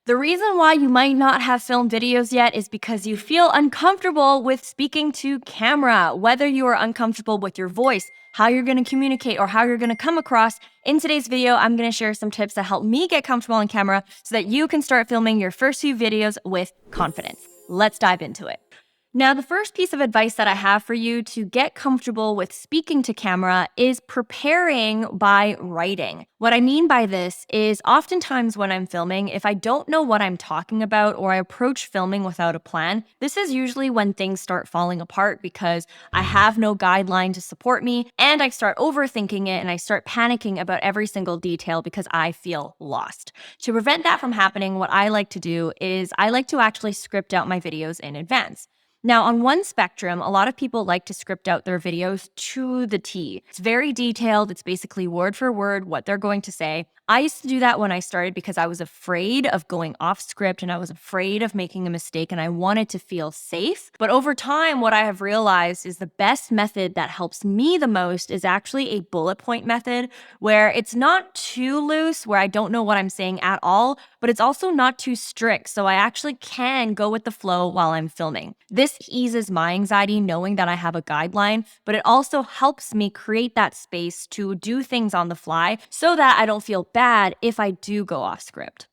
The reason why you might not have filmed videos yet is because you feel uncomfortable with speaking to camera. Whether you are uncomfortable with your voice, how you're going to communicate, or how you're going to come across, in today's video, I'm going to share some tips that help me get comfortable on camera so that you can start filming your first few videos with confidence. Let's dive into it. Now, the first piece of advice that I have for you to get comfortable with speaking to camera is preparing by writing. What I mean by this is oftentimes when I'm filming, if I don't know what I'm talking about or I approach filming without a plan, this is usually when things start falling apart because I have no guideline to support me and I start overthinking it and I start panicking about every single detail because I feel lost. To prevent that from happening, what I like to do is I like to actually script out my videos in advance. Now, on one spectrum, a lot of people like to script out their videos to the T. It's very detailed. It's basically word for word what they're going to say. I used to do that when I started because I was afraid of going off script and I was afraid of making a mistake and I wanted to feel safe. But over time, what I have realized is the best method that helps me the most is actually a bullet point method where it's not too loose, where I don't know what I'm saying at all, but it's also not too strict. So I actually can go with the flow while I'm filming. This eases my anxiety knowing that I have a guideline, but it also helps me create that space to do things on the fly so that I don't feel bad if I do go off script.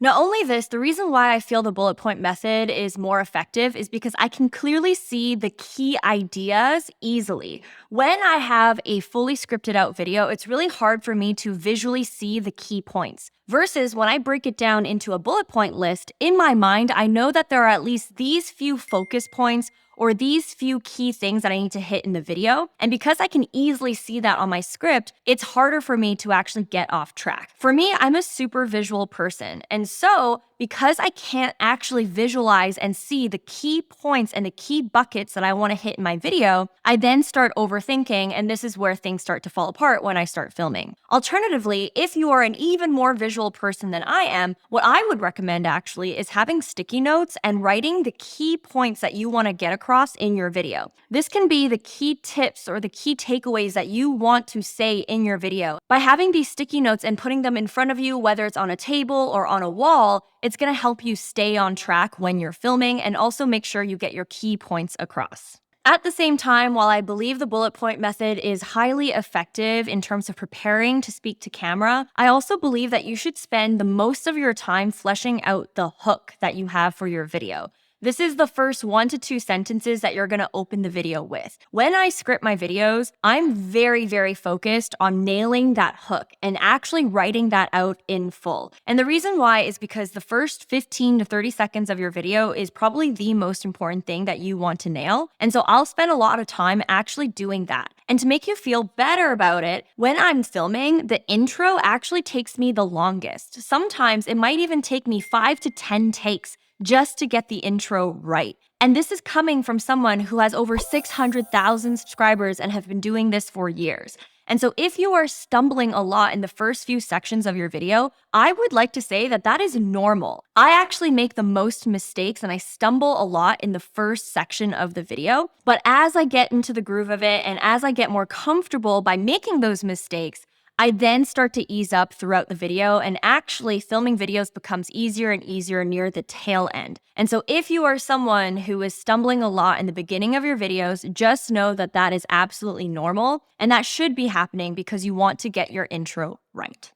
Not only this, the reason why I feel the bullet point method is more effective is because I can clearly see the key ideas easily. When I have a fully scripted out video, it's really hard for me to visually see the key points. Versus when I break it down into a bullet point list, in my mind, I know that there are at least these few focus points or these few key things that I need to hit in the video. And because I can easily see that on my script, it's harder for me to actually get off track. For me, I'm a super visual person. And so because I can't actually visualize and see the key points and the key buckets that I want to hit in my video, I then start overthinking, and this is where things start to fall apart when I start filming. Alternatively, if you are an even more visual person than I am, what I would recommend actually is having sticky notes and writing the key points that you want to get across in your video. This can be the key tips or the key takeaways that you want to say in your video. By having these sticky notes and putting them in front of you, whether it's on a table or on a wall, it's going to help you stay on track when you're filming and also make sure you get your key points across. At the same time, while I believe the bullet point method is highly effective in terms of preparing to speak to camera, I also believe that you should spend the most of your time fleshing out the hook that you have for your video. This is the first 1 to 2 sentences that you're going to open the video with. When I script my videos, I'm very focused on nailing that hook and actually writing that out in full. And the reason why is because the first 15 to 30 seconds of your video is probably the most important thing that you want to nail. And so I'll spend a lot of time actually doing that. And to make you feel better about it, when I'm filming, the intro actually takes me the longest. Sometimes it might even take me 5 to 10 takes just to get the intro right. And this is coming from someone who has over 600,000 subscribers and have been doing this for years. And so if you are stumbling a lot in the first few sections of your video, I would like to say that that is normal. I actually make the most mistakes and I stumble a lot in the first section of the video. But as I get into the groove of it and as I get more comfortable by making those mistakes, I then start to ease up throughout the video, and actually filming videos becomes easier and easier near the tail end. And so if you are someone who is stumbling a lot in the beginning of your videos, just know that that is absolutely normal, and that should be happening because you want to get your intro right.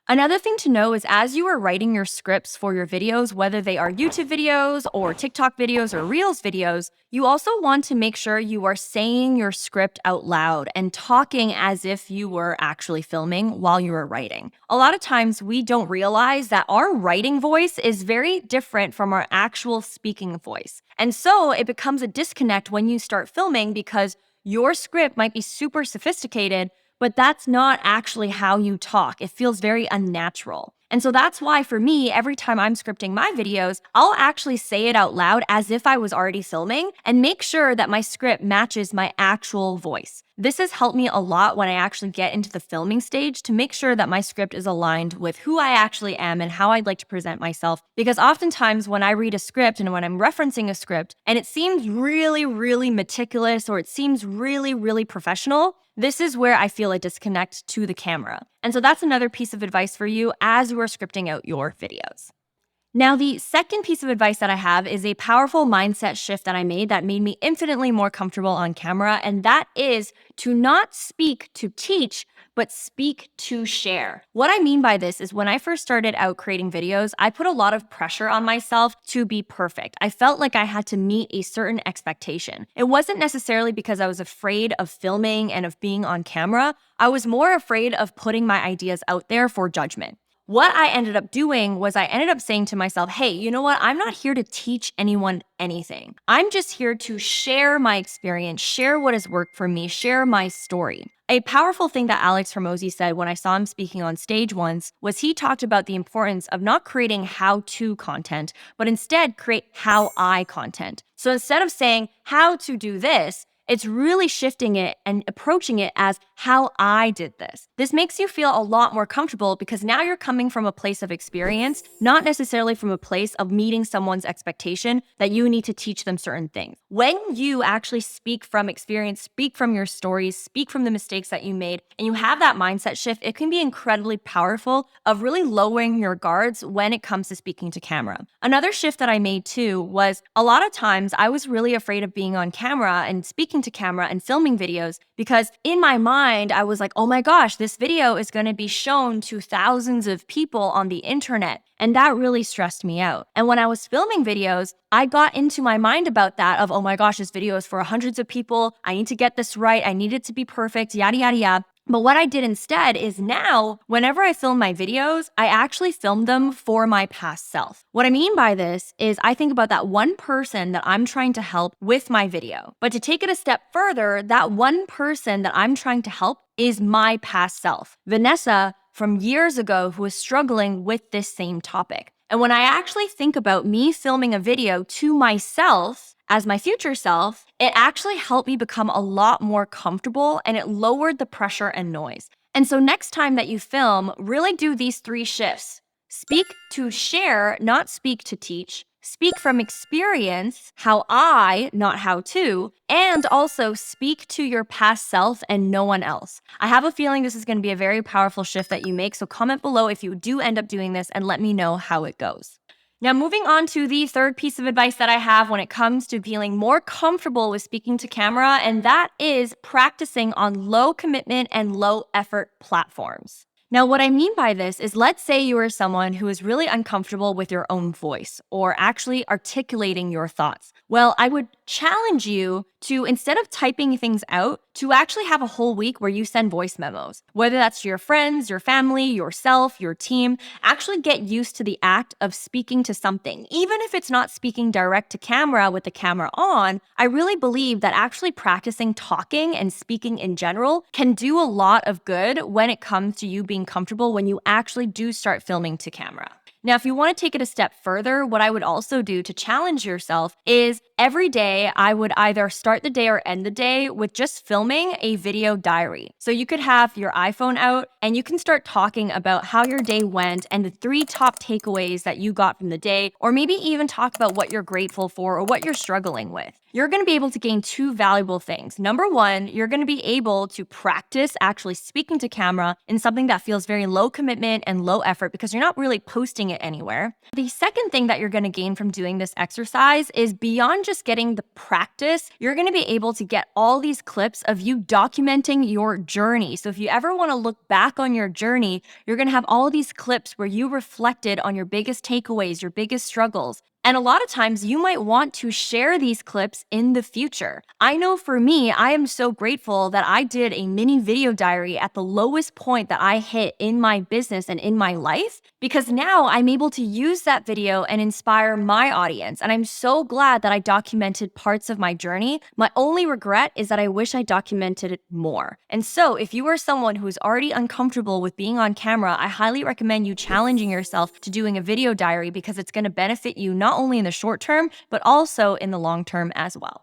Another thing to know is as you are writing your scripts for your videos, whether they are YouTube videos or TikTok videos or Reels videos, you also want to make sure you are saying your script out loud and talking as if you were actually filming while you were writing. A lot of times we don't realize that our writing voice is very different from our actual speaking voice. And so it becomes a disconnect when you start filming because your script might be super sophisticated, but that's not actually how you talk. It feels very unnatural. And so that's why for me, every time I'm scripting my videos, I'll actually say it out loud as if I was already filming and make sure that my script matches my actual voice. This has helped me a lot when I actually get into the filming stage to make sure that my script is aligned with who I actually am and how I'd like to present myself. Because oftentimes when I read a script and when I'm referencing a script and it seems really meticulous or it seems really professional, this is where I feel a disconnect to the camera. And so that's another piece of advice for you as you are scripting out your videos. Now, the second piece of advice that I have is a powerful mindset shift that I made that made me infinitely more comfortable on camera, and that is to not speak to teach, but speak to share. What I mean by this is when I first started out creating videos, I put a lot of pressure on myself to be perfect. I felt like I had to meet a certain expectation. It wasn't necessarily because I was afraid of filming and of being on camera. I was more afraid of putting my ideas out there for judgment. What I ended up doing was I ended up saying to myself, hey, you know what? I'm not here to teach anyone anything. I'm just here to share my experience, share what has worked for me, share my story. A powerful thing that Alex Hormozi said when I saw him speaking on stage once was he talked about the importance of not creating how-to content, but instead create how-I content. So instead of saying how to do this, it's really shifting it and approaching it as how I did this. This makes you feel a lot more comfortable because now you're coming from a place of experience, not necessarily from a place of meeting someone's expectation that you need to teach them certain things. When you actually speak from experience, speak from your stories, speak from the mistakes that you made, and you have that mindset shift, it can be incredibly powerful of really lowering your guards when it comes to speaking to camera. Another shift that I made too was a lot of times I was really afraid of being on camera and speaking to camera and filming videos because in my mind, I was like, oh my gosh, this video is going to be shown to thousands of people on the internet. And that really stressed me out. And when I was filming videos, I got into my mind about that of, oh my gosh, this video is for hundreds of people. I need to get this right. I need it to be perfect, yada, yada, yada. But what I did instead is now, whenever I film my videos, I actually film them for my past self. What I mean by this is I think about that one person that I'm trying to help with my video. But to take it a step further, that one person that I'm trying to help is my past self, Vanessa from years ago, who was struggling with this same topic. And when I actually think about me filming a video to myself, as my future self, it actually helped me become a lot more comfortable and it lowered the pressure and noise. And so next time that you film, really do these 3 shifts. Speak to share, not speak to teach. Speak from experience, how I, not how to, and also speak to your past self and no one else. I have a feeling this is going to be a very powerful shift that you make, so comment below if you do end up doing this and let me know how it goes. Now, moving on to the third piece of advice that I have when it comes to feeling more comfortable with speaking to camera, and that is practicing on low commitment and low effort platforms. Now, what I mean by this is let's say you are someone who is really uncomfortable with your own voice or actually articulating your thoughts. Well, I would challenge you to, instead of typing things out, to actually have a whole week where you send voice memos, whether that's to your friends, your family, yourself, your team. Actually get used to the act of speaking to something. Even if it's not speaking direct to camera with the camera on, I really believe that actually practicing talking and speaking in general can do a lot of good when it comes to you being comfortable when you actually do start filming to camera. Now, if you want to take it a step further, what I would also do to challenge yourself is every day I would either start the day or end the day with just filming a video diary. So you could have your iPhone out and you can start talking about how your day went and the 3 top takeaways that you got from the day, or maybe even talk about what you're grateful for or what you're struggling with. You're going to be able to gain 2 valuable things. Number 1, you're going to be able to practice actually speaking to camera in something that feels very low commitment and low effort because you're not really posting it anywhere. The second thing that you're going to gain from doing this exercise is beyond just getting the practice, you're going to be able to get all these clips of you documenting your journey. So if you ever want to look back on your journey, you're going to have all these clips where you reflected on your biggest takeaways, your biggest struggles. And a lot of times you might want to share these clips in the future. I know for me, I am so grateful that I did a mini video diary at the lowest point that I hit in my business and in my life, because now I'm able to use that video and inspire my audience. And I'm so glad that I documented parts of my journey. My only regret is that I wish I documented it more. And so if you are someone who is already uncomfortable with being on camera, I highly recommend you challenging yourself to doing a video diary because it's going to benefit you not only in the short term, but also in the long term as well.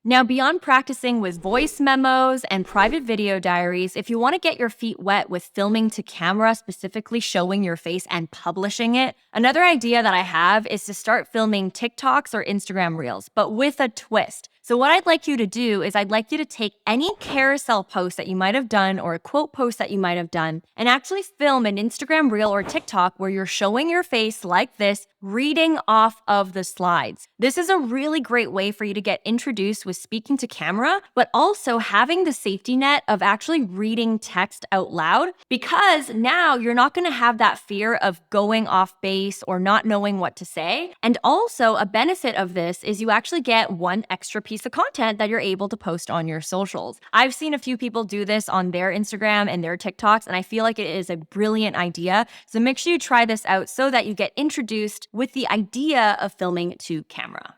Now, beyond practicing with voice memos and private video diaries, if you want to get your feet wet with filming to camera, specifically showing your face and publishing it, another idea that I have is to start filming TikToks or Instagram Reels, but with a twist. So what I'd like you to do is I'd like you to take any carousel post that you might have done or a quote post that you might have done and actually film an Instagram Reel or TikTok where you're showing your face like this reading off of the slides. This is a really great way for you to get introduced with speaking to camera, but also having the safety net of actually reading text out loud, because now you're not going to have that fear of going off base or not knowing what to say. And also a benefit of this is you actually get one extra piece of content that you're able to post on your socials. I've seen a few people do this on their Instagram and their TikToks, and I feel like it is a brilliant idea. So make sure you try this out so that you get introduced with the idea of filming to camera.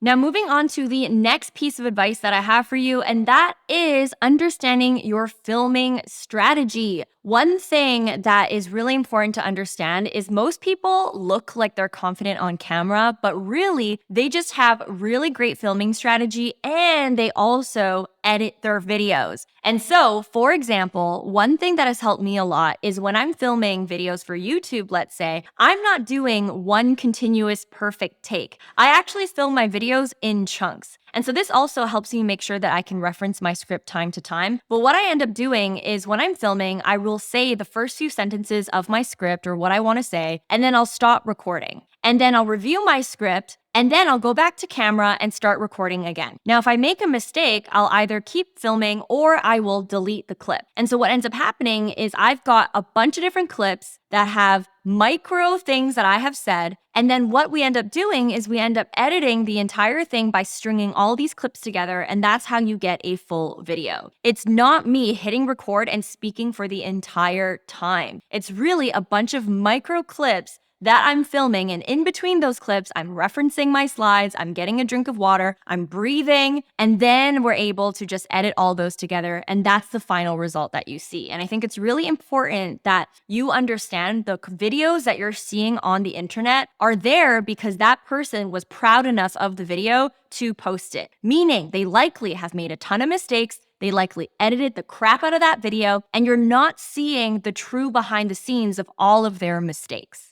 Now, moving on to the next piece of advice that I have for you, and that is understanding your filming strategy. One thing that is really important to understand is most people look like they're confident on camera, but really they just have really great filming strategy and they also edit their videos. And so, for example, one thing that has helped me a lot is when I'm filming videos for YouTube, let's say, I'm not doing one continuous perfect take. I actually film my videos in chunks. And so this also helps me make sure that I can reference my script time to time. But what I end up doing is when I'm filming, I will say the first few sentences of my script or what I want to say, and then I'll stop recording. And then I'll review my script, and then I'll go back to camera and start recording again. Now, if I make a mistake, I'll either keep filming or I will delete the clip. And so what ends up happening is I've got a bunch of different clips that have micro things that I have said. And then what we end up doing is we end up editing the entire thing by stringing all these clips together. And that's how you get a full video. It's not me hitting record and speaking for the entire time. It's really a bunch of micro clips that I'm filming, and in between those clips, I'm referencing my slides, I'm getting a drink of water, I'm breathing, and then we're able to just edit all those together, and that's the final result that you see. And I think it's really important that you understand the videos that you're seeing on the internet are there because that person was proud enough of the video to post it, meaning they likely have made a ton of mistakes. They likely edited the crap out of that video, and you're not seeing the true behind the scenes of all of their mistakes.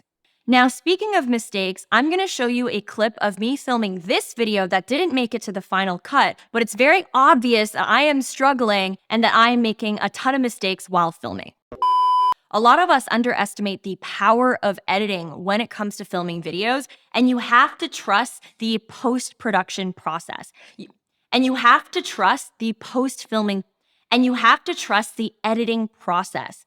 Now, speaking of mistakes, I'm going to show you a clip of me filming this video that didn't make it to the final cut, but it's very obvious that I am struggling and that I am making a ton of mistakes while filming. A lot of us underestimate the power of editing when it comes to filming videos, and you have to trust the post-production process. And you have to trust the post-filming, and you have to trust the editing process.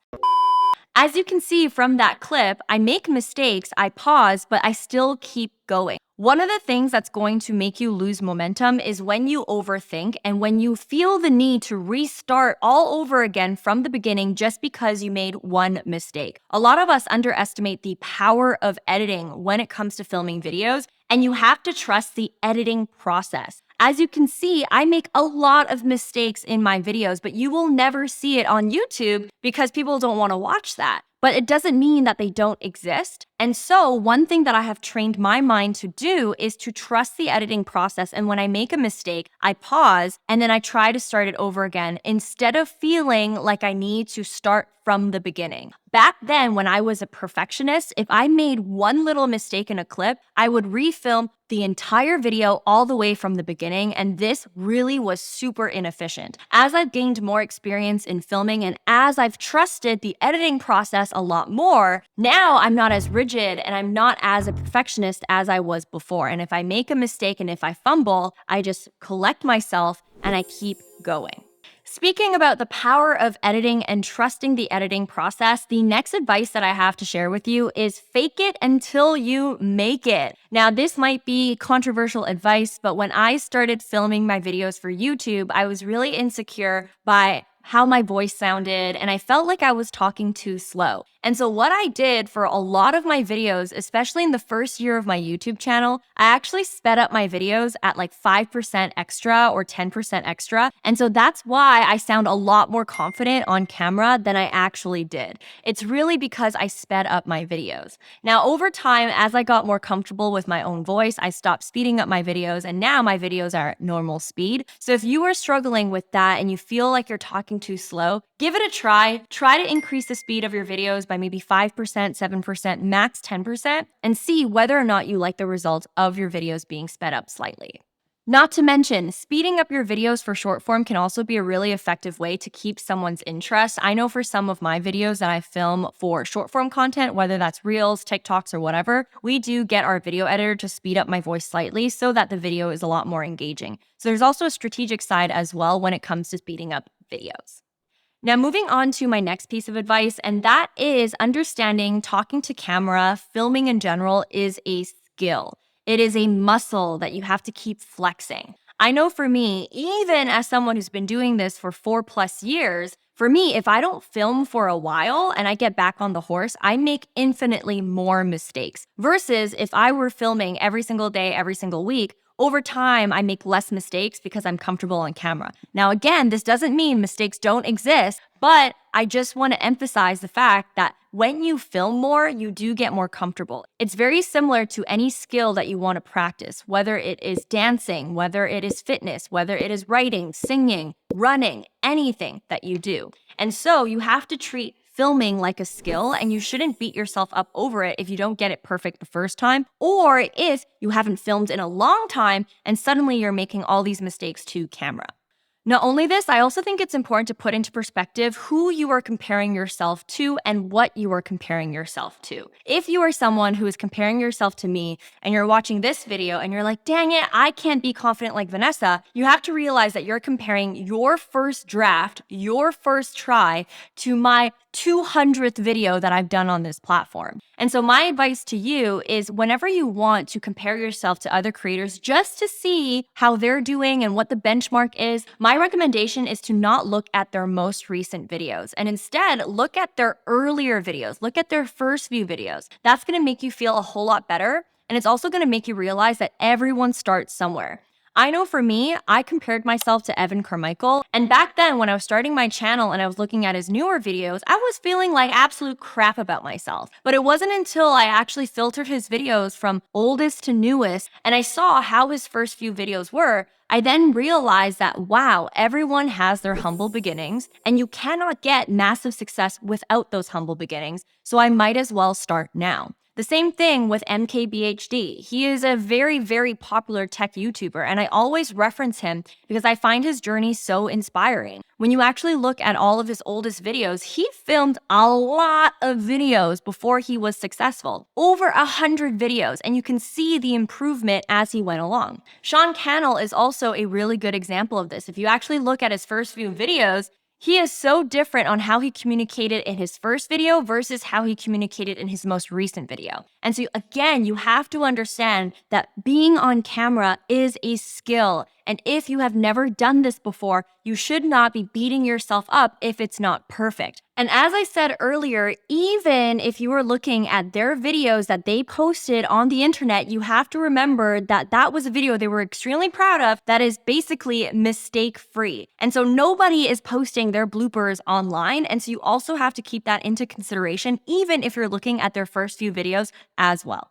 As you can see from that clip, I make mistakes, I pause, but I still keep going. One of the things that's going to make you lose momentum is when you overthink and when you feel the need to restart all over again from the beginning just because you made one mistake. A lot of us underestimate the power of editing when it comes to filming videos, and you have to trust the editing process. As you can see, I make a lot of mistakes in my videos, but you will never see it on YouTube because people don't want to watch that. But it doesn't mean that they don't exist. And so one thing that I have trained my mind to do is to trust the editing process. And when I make a mistake, I pause and then I try to start it over again instead of feeling like I need to start from the beginning. Back then, when I was a perfectionist, if I made one little mistake in a clip, I would refilm the entire video all the way from the beginning, and this really was super inefficient. As I've gained more experience in filming and as I've trusted the editing process a lot more, now I'm not as rigid and I'm not as a perfectionist as I was before. And if I make a mistake and if I fumble, I just collect myself and I keep going. Speaking about the power of editing and trusting the editing process, the next advice that I have to share with you is fake it until you make it. Now, this might be controversial advice, but when I started filming my videos for YouTube, I was really insecure by how my voice sounded, and I felt like I was talking too slow. And so what I did for a lot of my videos, especially in the first year of my YouTube channel, I actually sped up my videos at like 5% extra or 10% extra. And so that's why I sound a lot more confident on camera than I actually did. It's really because I sped up my videos. Now, over time, as I got more comfortable with my own voice, I stopped speeding up my videos, and now my videos are at normal speed. So if you are struggling with that and you feel like you're talking too slow, give it a try. Try to increase the speed of your videos by maybe 5%, 7%, max 10%, and see whether or not you like the results of your videos being sped up slightly. Not to mention, speeding up your videos for short form can also be a really effective way to keep someone's interest. I know for some of my videos that I film for short form content, whether that's Reels, TikToks, or whatever, we do get our video editor to speed up my voice slightly so that the video is a lot more engaging. So there's also a strategic side as well when it comes to speeding up videos. Now, moving on to my next piece of advice, and that is understanding talking to camera, filming in general is a skill. It is a muscle that you have to keep flexing. I know for me, even as someone who's been doing this for 4+ years, for me, if I don't film for a while and I get back on the horse, I make infinitely more mistakes. Versus if I were filming every single day, every single week, over time, I make less mistakes because I'm comfortable on camera. Now, again, this doesn't mean mistakes don't exist, but I just want to emphasize the fact that when you film more, you do get more comfortable. It's very similar to any skill that you want to practice, whether it is dancing, whether it is fitness, whether it is writing, singing, running, anything that you do. And so you have to treat filming like a skill, and you shouldn't beat yourself up over it if you don't get it perfect the first time, or if you haven't filmed in a long time and suddenly you're making all these mistakes to camera. Not only this, I also think it's important to put into perspective who you are comparing yourself to and what you are comparing yourself to. If you are someone who is comparing yourself to me and you're watching this video and you're like, dang it, I can't be confident like Vanessa, you have to realize that you're comparing your first draft, your first try, to my 200th video that I've done on this platform. And so my advice to you is whenever you want to compare yourself to other creators just to see how they're doing and what the benchmark is, my recommendation is to not look at their most recent videos and instead look at their earlier videos, look at their first few videos. That's gonna make you feel a whole lot better. And it's also gonna make you realize that everyone starts somewhere. I know for me, I compared myself to Evan Carmichael. And back then, when I was starting my channel and I was looking at his newer videos, I was feeling like absolute crap about myself. But it wasn't until I actually filtered his videos from oldest to newest and I saw how his first few videos were, I then realized that, wow, everyone has their humble beginnings and you cannot get massive success without those humble beginnings. So I might as well start now. The same thing with MKBHD. He is a very, very popular tech YouTuber, and I always reference him because I find his journey so inspiring. When you actually look at all of his oldest videos, he filmed a lot of videos before he was successful. Over 100 videos, and you can see the improvement as he went along. Sean Cannell is also a really good example of this. If you actually look at his first few videos, he is so different on how he communicated in his first video versus how he communicated in his most recent video. And so again, you have to understand that being on camera is a skill. And if you have never done this before, you should not be beating yourself up if it's not perfect. And as I said earlier, even if you are looking at their videos that they posted on the internet, you have to remember that that was a video they were extremely proud of that is basically mistake-free. And so nobody is posting their bloopers online. And so you also have to keep that into consideration, even if you're looking at their first few videos as well.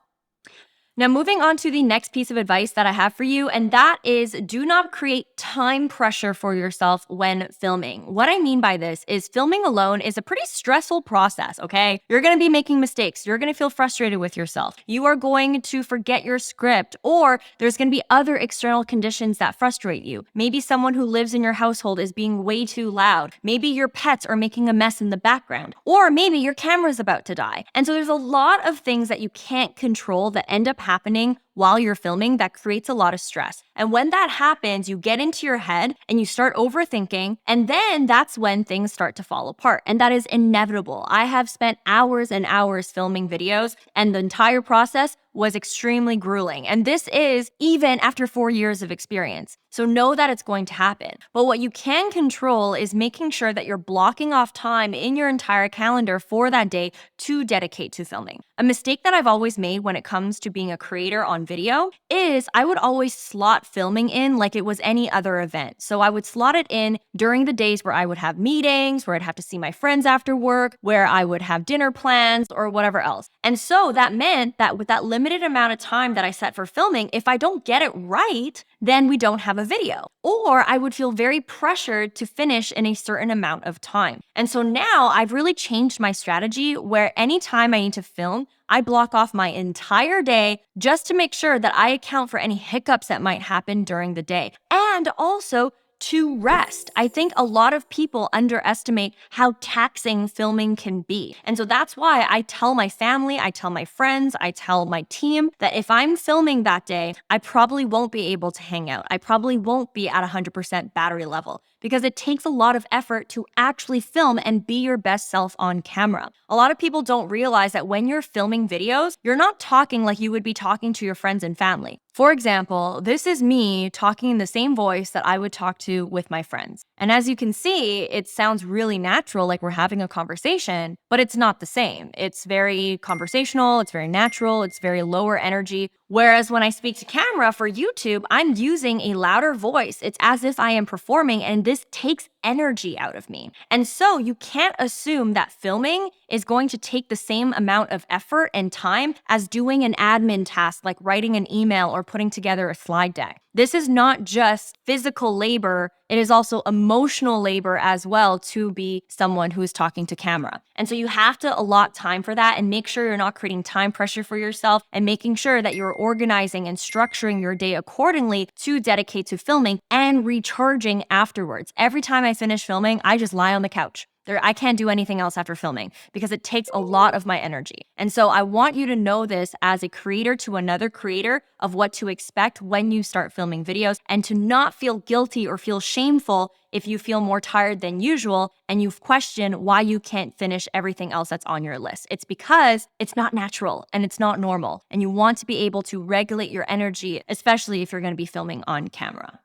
Now, moving on to the next piece of advice that I have for you, and that is do not create time pressure for yourself when filming. What I mean by this is filming alone is a pretty stressful process, okay? You're gonna be making mistakes. You're gonna feel frustrated with yourself. You are going to forget your script, or there's gonna be other external conditions that frustrate you. Maybe someone who lives in your household is being way too loud. Maybe your pets are making a mess in the background, or maybe your camera's about to die. And so there's a lot of things that you can't control that end up happening while you're filming that creates a lot of stress. And when that happens, you get into your head and you start overthinking, and then that's when things start to fall apart. And that is inevitable. I have spent hours and hours filming videos, and the entire process was extremely grueling. And this is even after 4 years of experience. So know that it's going to happen. But what you can control is making sure that you're blocking off time in your entire calendar for that day to dedicate to filming. A mistake that I've always made when it comes to being a creator on video is I would always slot filming in like it was any other event. So I would slot it in during the days where I would have meetings, where I'd have to see my friends after work, where I would have dinner plans or whatever else. And so that meant that with that limited amount of time that I set for filming, if I don't get it right, then we don't have a video. Or I would feel very pressured to finish in a certain amount of time. And so now I've really changed my strategy where anytime I need to film, I block off my entire day just to make sure that I account for any hiccups that might happen during the day. And also to rest. I think a lot of people underestimate how taxing filming can be. And so that's why I tell my family, I tell my friends, I tell my team that if I'm filming that day, I probably won't be able to hang out. I probably won't be at 100% battery level because it takes a lot of effort to actually film and be your best self on camera. A lot of people don't realize that when you're filming videos, you're not talking like you would be talking to your friends and family. For example, this is me talking in the same voice that I would talk to with my friends. And as you can see, it sounds really natural, like we're having a conversation, but it's not the same. It's very conversational, it's very natural, it's very lower energy. Whereas when I speak to camera for YouTube, I'm using a louder voice. It's as if I am performing, and this takes energy out of me. And so you can't assume that filming is going to take the same amount of effort and time as doing an admin task like writing an email or putting together a slide deck. This is not just physical labor, it is also emotional labor as well to be someone who is talking to camera. And so you have to allot time for that and make sure you're not creating time pressure for yourself and making sure that you're organizing and structuring your day accordingly to dedicate to filming and recharging afterwards. Every time I finish filming, I just lie on the couch. I can't do anything else after filming because it takes a lot of my energy. And so I want you to know this as a creator to another creator of what to expect when you start filming videos, and to not feel guilty or feel shameful if you feel more tired than usual and you question why you can't finish everything else that's on your list. It's because it's not natural and it's not normal. And you want to be able to regulate your energy, especially if you're going to be filming on camera.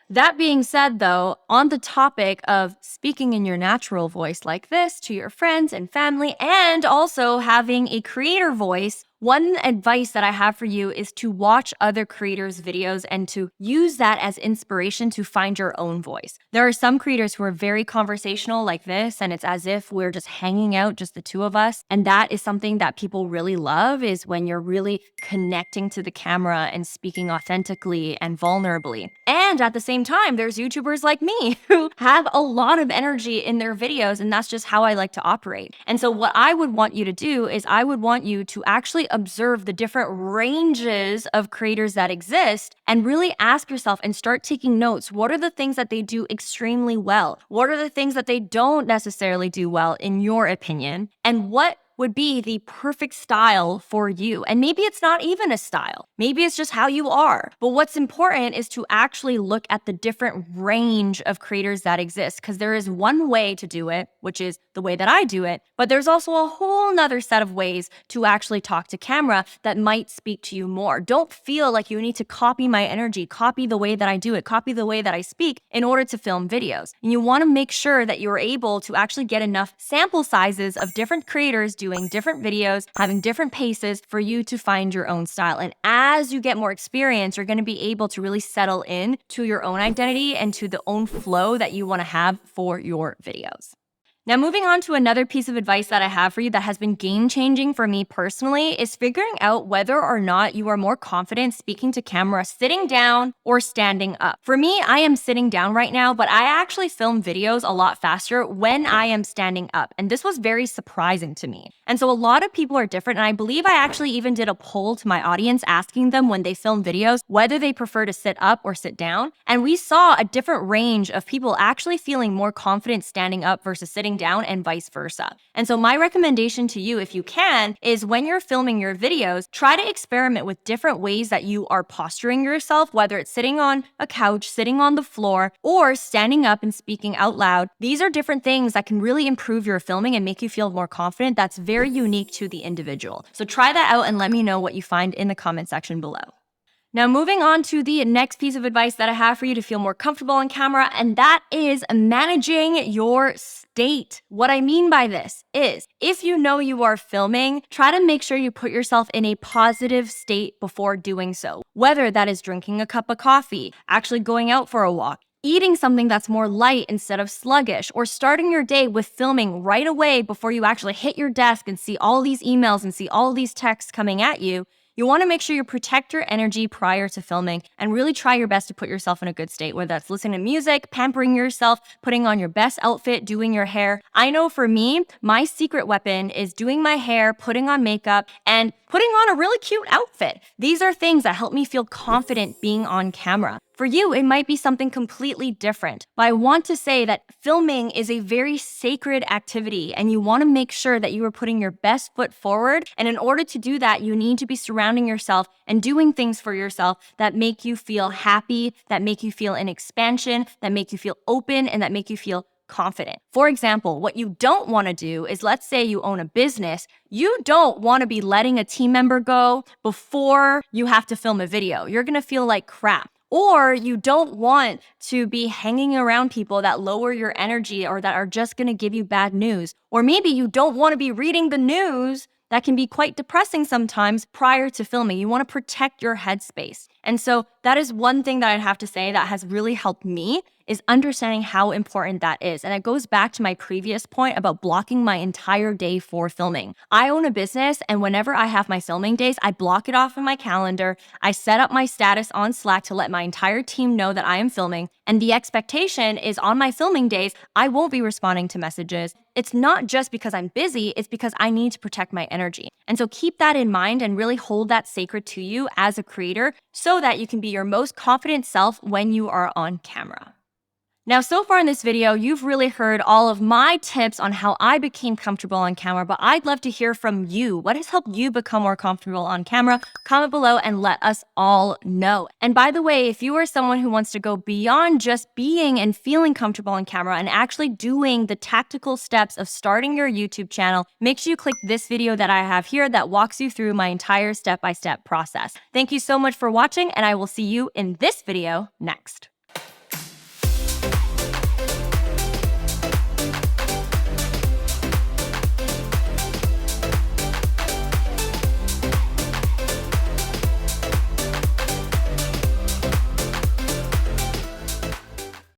That being said, though, on the topic of speaking in your natural voice like this to your friends and family, and also having a creator voice, one advice that I have for you is to watch other creators' videos and to use that as inspiration to find your own voice. There are some creators who are very conversational like this, and it's as if we're just hanging out, just the two of us. And that is something that people really love, is when you're really connecting to the camera and speaking authentically and vulnerably. And at the same time, there's YouTubers like me who have a lot of energy in their videos, and that's just how I like to operate. And so what I would want you to do is I would want you to actually observe the different ranges of creators that exist and really ask yourself and start taking notes. What are the things that they do extremely well? What are the things that they don't necessarily do well, in your opinion? And what would be the perfect style for you? And maybe it's not even a style. Maybe it's just how you are. But what's important is to actually look at the different range of creators that exist, because there is one way to do it, which is the way that I do it. But there's also a whole nother set of ways to actually talk to camera that might speak to you more. Don't feel like you need to copy my energy, copy the way that I do it, copy the way that I speak in order to film videos. And you want to make sure that you're able to actually get enough sample sizes of different creators doing different videos, having different paces for you to find your own style. And as you get more experience, you're going to be able to really settle in to your own identity and to the own flow that you want to have for your videos. Now, moving on to another piece of advice that I have for you that has been game-changing for me personally is figuring out whether or not you are more confident speaking to camera sitting down or standing up. For me, I am sitting down right now, but I actually film videos a lot faster when I am standing up. And this was very surprising to me. And so a lot of people are different. And I believe I actually even did a poll to my audience asking them when they film videos whether they prefer to sit up or sit down. And we saw a different range of people actually feeling more confident standing up versus sitting down, and vice versa. And so my recommendation to you, if you can, is when you're filming your videos, try to experiment with different ways that you are posturing yourself, whether it's sitting on a couch, sitting on the floor, or standing up and speaking out loud. These are different things that can really improve your filming and make you feel more confident. That's very unique to the individual. So try that out and let me know what you find in the comment section below. Now, moving on to the next piece of advice that I have for you to feel more comfortable on camera, and that is managing your state. What I mean by this is, if you know you are filming, try to make sure you put yourself in a positive state before doing so. Whether that is drinking a cup of coffee, actually going out for a walk, eating something that's more light instead of sluggish, or starting your day with filming right away before you actually hit your desk and see all these emails and see all these texts coming at you. You want to make sure you protect your energy prior to filming and really try your best to put yourself in a good state, whether that's listening to music, pampering yourself, putting on your best outfit, doing your hair. I know for me, my secret weapon is doing my hair, putting on makeup, and putting on a really cute outfit. These are things that help me feel confident being on camera. For you, it might be something completely different, but I want to say that filming is a very sacred activity and you want to make sure that you are putting your best foot forward. And in order to do that, you need to be surrounding yourself and doing things for yourself that make you feel happy, that make you feel in expansion, that make you feel open, and that make you feel confident. For example, what you don't want to do is, let's say you own a business, you don't want to be letting a team member go before you have to film a video. You're going to feel like crap. Or you don't want to be hanging around people that lower your energy or that are just going to give you bad news. Or maybe you don't want to be reading the news that can be quite depressing sometimes prior to filming. You want to protect your headspace. And so that is one thing that I'd have to say that has really helped me, is understanding how important that is. And it goes back to my previous point about blocking my entire day for filming. I own a business, and whenever I have my filming days, I block it off in my calendar. I set up my status on Slack to let my entire team know that I am filming. And the expectation is on my filming days, I won't be responding to messages. It's not just because I'm busy, it's because I need to protect my energy. And so keep that in mind and really hold that sacred to you as a creator so that you can be your most confident self when you are on camera. Now, so far in this video, you've really heard all of my tips on how I became comfortable on camera, but I'd love to hear from you. What has helped you become more comfortable on camera? Comment below and let us all know. And by the way, if you are someone who wants to go beyond just being and feeling comfortable on camera and actually doing the tactical steps of starting your YouTube channel, make sure you click this video that I have here that walks you through my entire step-by-step process. Thank you so much for watching, and I will see you in this video next.